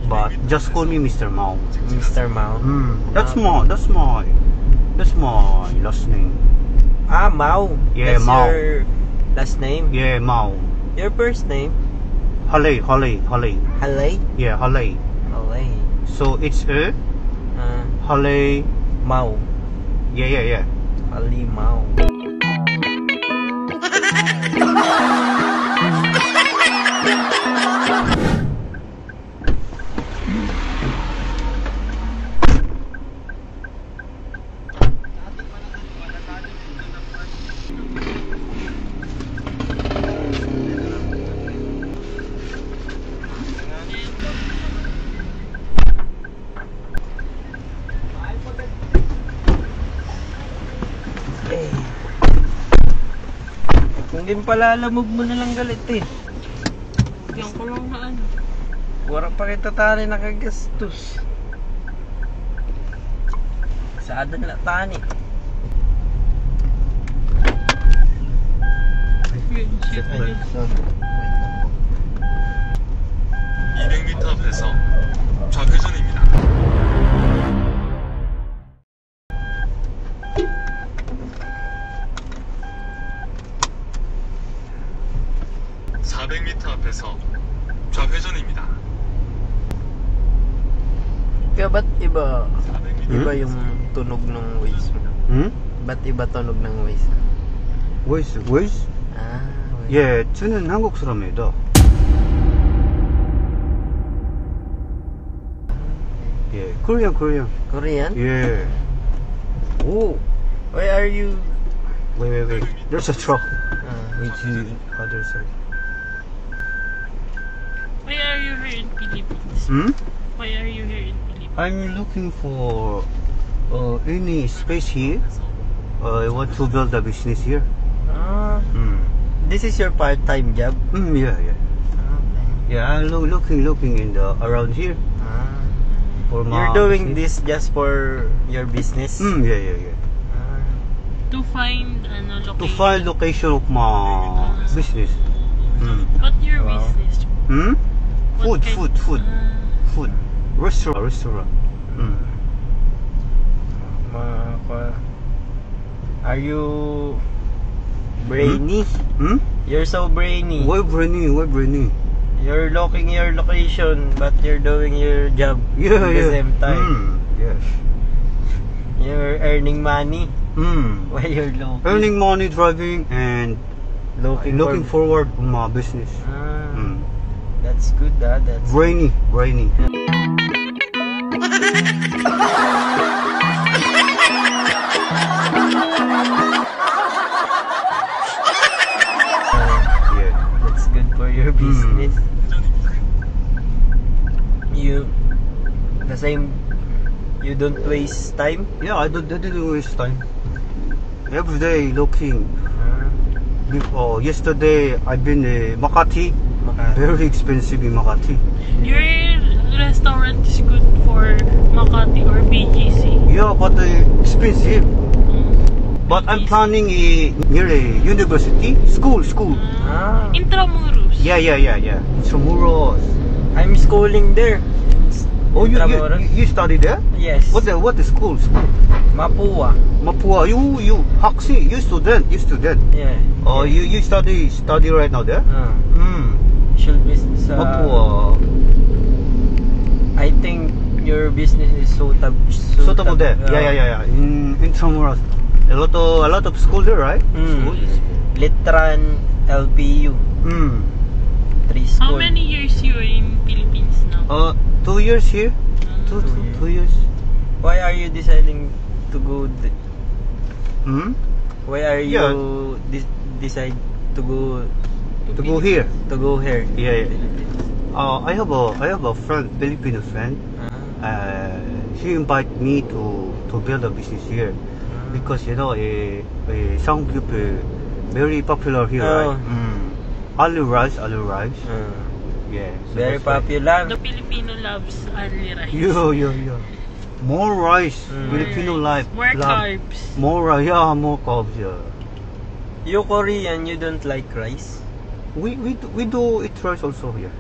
but just call me Mr. Mao. Mr. Mao. That's my last name. Ah, Mao. Yeah, That's Mao. your last name? Yeah, Mao. Your first name? Haley. Haley? Yeah, Haley. Haley. So it's Haley. Mao. Yeah. Haley Mao. Kung din palalamog mo na lang galit eh. Yan ko lang na ano. Wala pa kita tani nakagastos. Saadan na tani. Yun, shit. 200m 앞에서 좌회전입니다. 앞에서 좌회전입니다. Kaya ba't iba? 400m Iba yung tunog ng waves mo? Ba't iba tunog ng waves? Waze? Ah, waves. 예, 저는 한국 사람입니다. 예, Korean. Korean? 예. 오, Why are you? wait. There's a truck. Ah, Which is other side. Why are you here in Philippines? Why are you here in Philippines? I'm looking for any space here. I want to build a business here. ah, this is your part-time job? Yeah. Okay. Yeah, I'm looking in the around here Ah. for my You're doing business. this just for your business? Yeah. Ah. To find ano location. To find location of my business. What your Wow. business? What Food. Food. Restaurant. Are you brainy? You're so brainy. Why brainy? You're locking your location, but you're doing your job Yeah. at the same time. Yes. You're earning money while you're locking. Earning money, driving, and looking forward to my business. Ah, that's good, that's Brainy. Yeah. That's good for your business. You don't waste time. Yeah, I didn't waste time. Every day looking. Before yesterday, I've been Makati. Very expensive in Makati. Your restaurant is good for Makati or BGC. Yeah, but expensive. But I'm planning near a university, school. Ah, Intramuros. Yeah. Intramuros. I'm schooling there. Oh, Intramuros. you study there? Yes. What the school? Mapua. Mapua. You 학생, you student. Yeah. Oh, you study right now there? Should be sa Mapua. I think your business is Suitable there. Yeah. In Intramuros, a lot of school there, right? School. Litran LPU. 3 school. How many years you are in Philippines now? 2 years here. Two years. Why are you deciding to go? Why are you decide to go? To go here. To go here. Yeah. I have a friend, Filipino friend. She invited me to build a business here because some people very popular here, right? Aloo rice. Yeah. So Very that's why. popular. The Filipino loves only rice. Yeah. More rice. Filipino life. More carbs. More carbs. Yeah. You Korean, you don't like rice? we do eat rice also here.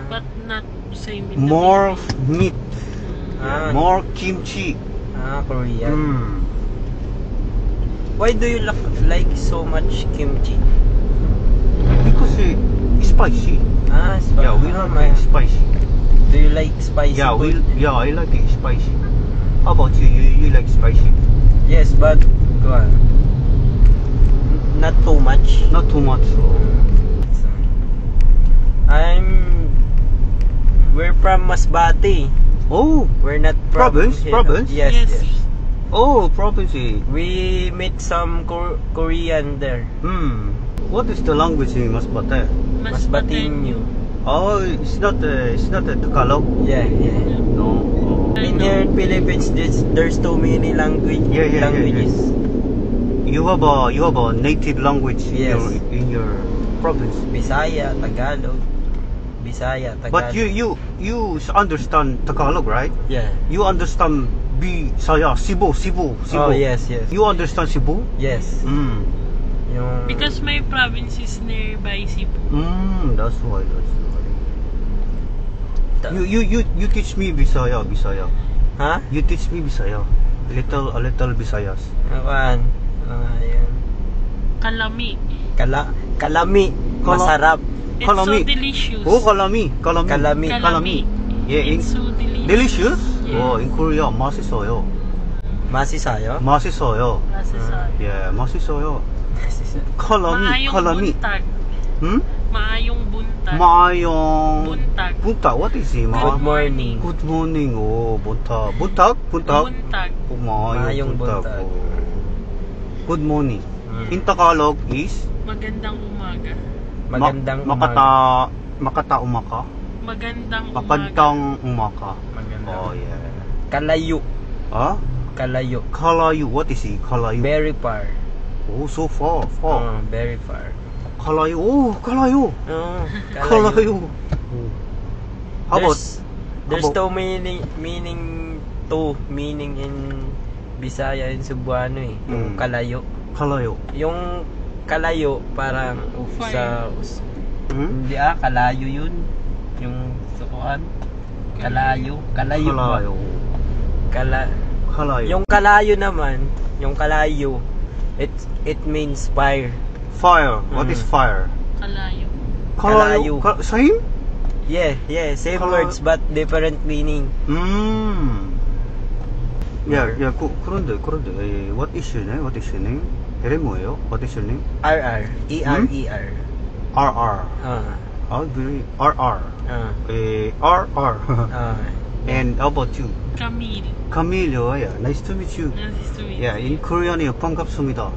But not same in More the Philippines. meat, more kimchi. Korean. Why do you like so much kimchi? Because it's spicy. Yeah, we like spicy. Do you like spicy Yeah, food? I like it spicy. How about you? You like spicy? Yes, but go on. Not too much. Not too much. We're from Masbate. Oh, We're not from Province? Province? Yes, Yes. yes. oh, province. We meet some Korean there. What is the language in Masbate? Masbateño. Oh, it's not Tagalog. Yeah, yeah. No. In here in Philippines, there's too many Yeah. languages. You have a native language Yes. in your province. Bisaya, Tagalog. But you understand Tagalog, right? Yeah. You understand Bisaya, Cebu. Oh, yes, yes. You understand Cebu? Yes. Yung... Because my province is nearby Cebu. That's why. You teach me Bisaya. Ha? You teach me Bisaya. A little Bisayas. Ayan. Kalami. Kalami. Masarap. It's Kalami. so delicious. Oh, kalami. Kalami. Yeah, It's so delicious. delicious? Yeah. Oh, in Korea, 맛있어요. Masisayo? 맛있어요. Masasay. Yeah, 맛있어요. Kalami. Maayong buntag. Maayong buntag. Maayong Buntag. buntag. What is it? Good morning. Good morning. Oh, buntag. Buntag? Buntag. Oh, maayong buntag. buntag. Oh. Good morning. In Tagalog is Magandang umaga. Magandang Makata umaka. Magandang umaga. Magandang umaka. Magandang. Oh, yeah. Kalayo. Huh? Kalayo. Kalayu. What is it? Kalayu. Very far. Oh, so far. Very far. Kalayu. Oh, Kalayu. Kalayo. Oh. How about? There's about- two meaning in Bisaya and Cebuano eh. Yung kalayo. Kalayu. Yung kalayo parang Fire. hindi kalayo yun. Yung sukuan. Kalayo. Kalayu. Kalayu. Yung kalayo naman, yung kalayo, it means fire. Fire. What is fire? Kalayo. Kalayu. Same? Yeah, same words but different meaning. Yeah. 그런데 what is your name? 이름 뭐예요? What is your name? RR. ERER. RR. Very RR. RR. And how about you? Camille. Camilo. Yeah. Nice to meet you. Nice to meet Yeah. In you. Korean, 반갑습니다.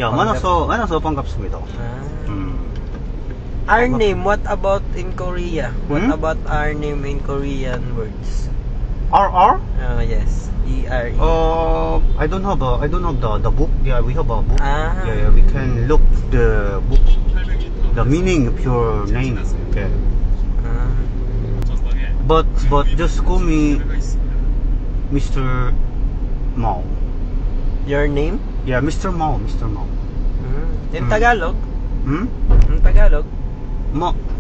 Yeah. 만나서 반갑습니다. Our name, what about in Korea? What about our name in Korean words? RR? Yes. ERE. I don't have the book. Yeah, we have a book. Ah. We can look the book, the meaning of your name. Yeah. But just call me Mr. Mao. Your name? Yeah, Mr. Mao. In Tagalog? Hmm? In Tagalog?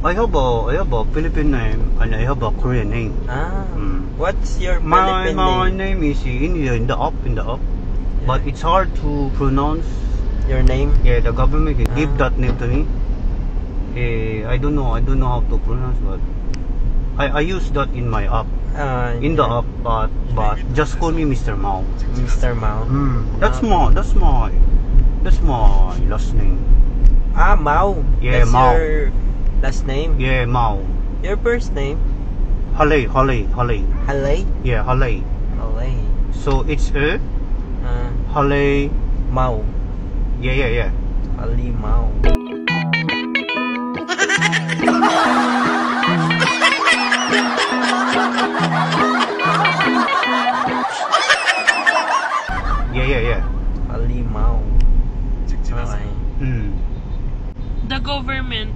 I have a Philippine name and I have a Korean name. What's your My Philippine name? name is in the up, but it's hard to pronounce. Your name? Yeah, the government give that name to me. I don't know how to pronounce, but I use that in my app. In the app, but just call me Mr. Mao. Mr. Mao. That's my last name. Mao. Yeah, That's Mao. your last name? Yeah, Mao. Your first name? Halay. Halay? Yeah, Halay. Halay. So it's Halay. Mao. Yeah. Ali Mao. Yeah. Ali Mao. Okay. The government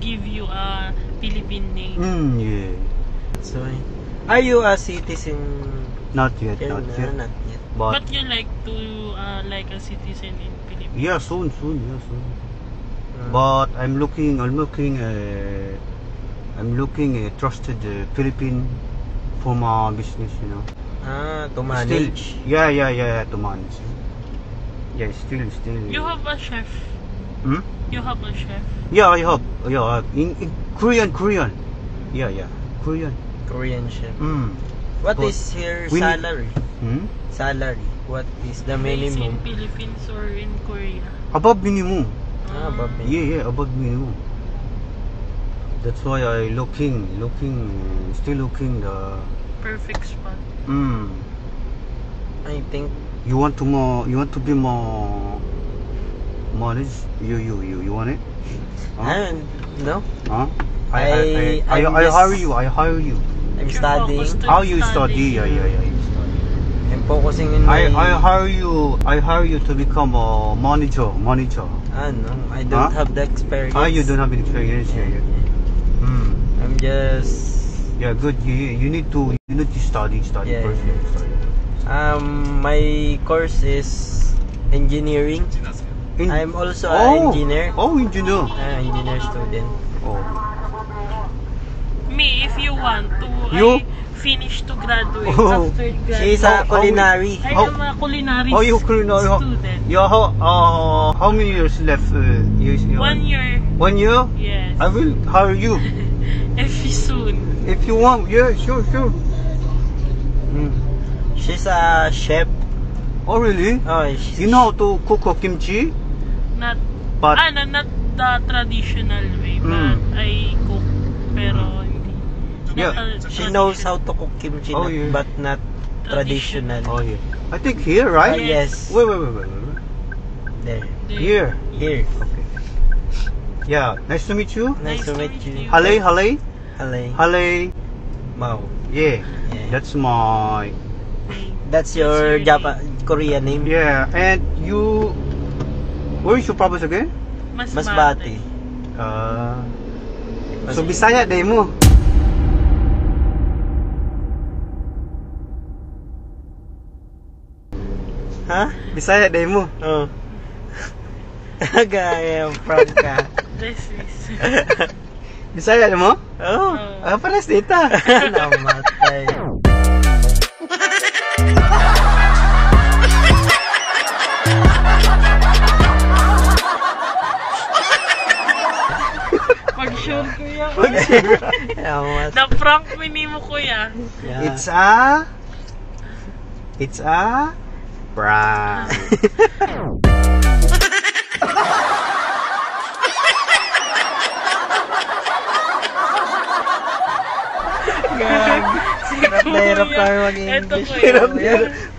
give you a Philippine name. Yeah. So, are you a citizen? Not yet. Not yet. But you like to like a citizen in Philippines. Yeah, soon. But I'm looking a trusted Philippine for my business, you know. To manage. Still, yeah, to manage. Yeah, still. You have a chef. Hmm? You have a chef. Yeah, I have. Yeah, in Korean. Yeah, Korean. Korean chef. What But is your we need- salary? Salary. What is the Based in minimum? Philippines or in Korea? Above minimum. Above minimum. Yeah, above minimum. That's why I still looking the. Perfect spot. I think You want to be more manage? You want it? no. Huh? I'm I just- hire you. I'm You're studying. focused to How you study? studying. Yeah, you study. I'm focusing in my. I hire you to become a manager. No, I don't Huh? have the experience. You don't have experience. Yeah. I'm just. Yeah, good. You need to study Yeah. first. You need to study. My course is engineering. In- I'm also an engineer. Oh, engineer. Engineer student. Oh. Me, if you want to, You? I finish to graduate Oh. after graduate. She's a culinary. I am a culinary Oh, you culinary. student. Yeah, how many years left? 1 year. 1 year? Yes. I will hire you. If soon. If you want. Yeah, sure. She's a chef. Oh, really? Oh, she's You know how to cook kimchi? Not, But not the traditional way, but I cook. Pero hindi. Yeah. She knows how to cook kimchi, Oh, yeah. but not traditional. Oh, yeah. I think here, right? Yes. Wait. There. Here. Here. Okay. Yeah, nice to meet you. Nice to meet you. Halay. Halay. Mao. Yeah. Yeah. That's my. That's your Korean name? Yeah, and you. Where is your province again? Masbate. So Bisaya day mo. Ha? Bisaya day mo. Oh. Gaya, from ka. This is. Bisaya day mo? Oh. Pares dita. Namatay. Pag-sure kuya. Namatay. Na-prank mo kuya. Yeah. It's a prank. Hirap na hirap kami Ito mag-English. kuya.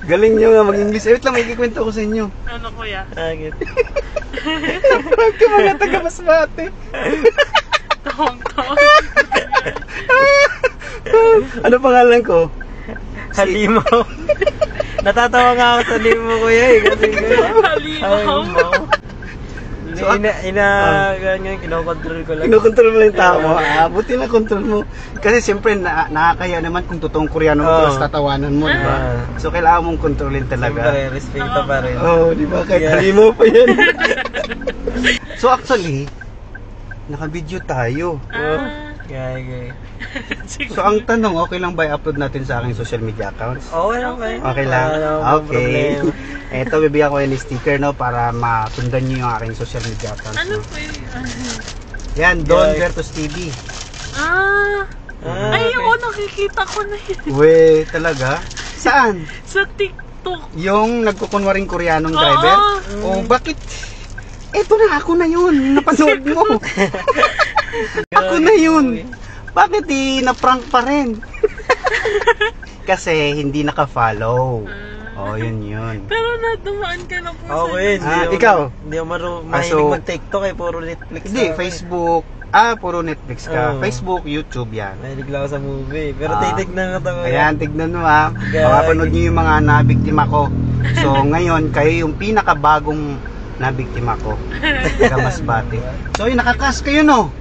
Galing nyo nga mag-English. Wait lang, may kikwento ko sa inyo. Ano kuya? Agit. Prank ka mga taga Masbate. Tong-tong. Ano pangalan ko? Halimaw. Natatawa nga ako sa halimaw kuya eh. Kasi Halimaw. So, ganyan, kinokontrol ko lang. Kinokontrol mo yung tao mo. Buti na control mo. Kasi siyempre nakakaya naman kung totoong Koreano mo, tapos tatawanan mo, di ba? So kailangan mong kontrolin talaga. Siyempre, respeto pa rin. Di ba? Kahit Yeah. halimaw pa yan. So actually, naka-video tayo. Gaya. So ang tanong, okay lang ba i-upload natin sa aking social media accounts? Okay lang kayo. Okay lang? Wala Okay. problema. Ito, bibigyan ko yung sticker, no, para matundan nyo yung aking social media accounts. Ano No? po yun? Yan, Don Yeah. Vertus TV. Ay, oo, nakikita ko na yun. We, talaga? Saan? Sa TikTok. Yung nagkukunwaring Koreanong Oo. driver? Oh, bakit? Eto na, ako na yun. Napanood mo. Ako na yun. Bakit na-prank pa rin? Kasi hindi naka-follow. Oh, yun. Pero nadumaan ka na po Okay, ikaw? Hindi ako mahilig so- mag-TikTok eh, puro Netflix. Hindi, ako. Facebook. Puro Netflix ka. Oo. Facebook, YouTube yan. Mahilig lang ako sa movie. Pero Ah. titignan ko ito. Ayan, tignan mo ha. Gagi. Makapanood nyo yung mga nabiktima ko. So, ngayon, kayo yung pinakabagong nabiktima ko. Taga Masbate. So, yun, nakakas kayo, no?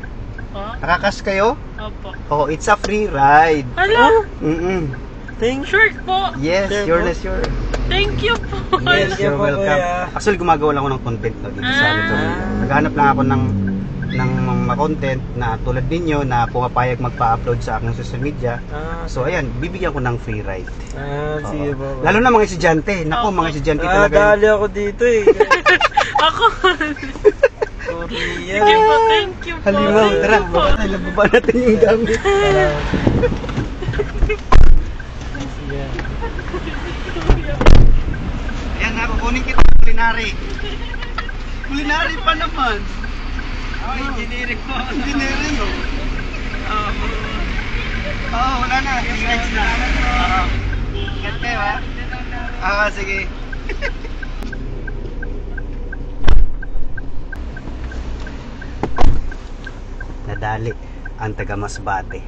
Nakakas kayo? Opo. Oh, it's a free ride. Hala, Thank short po. Yes, Sure you're po. sure. Thank you po. Yes, Thank you you're po, welcome. kuya. Actually, gumagawa lang ako ng content no, dito sa Ah. Alito. Naghanap lang ako ng ng mga content na tulad ninyo na pumapayag magpa-upload sa aking social media. So ayan, bibigyan ko ng free ride. Sige Oo. po. Lalo na mga estudyante. Naku, mga estudyante talaga. Dali ako dito eh. Ako. Sorry Sige po, thank you po. Halimaw, Thank tara, you po. baba natin yung gamit. Ayan na, kukunin kita culinary. Culinary pa naman. Engineering po. Engineering o. Wala na. Next na. Ingat kayo ha. Sige. Nadali ang taga Masbate.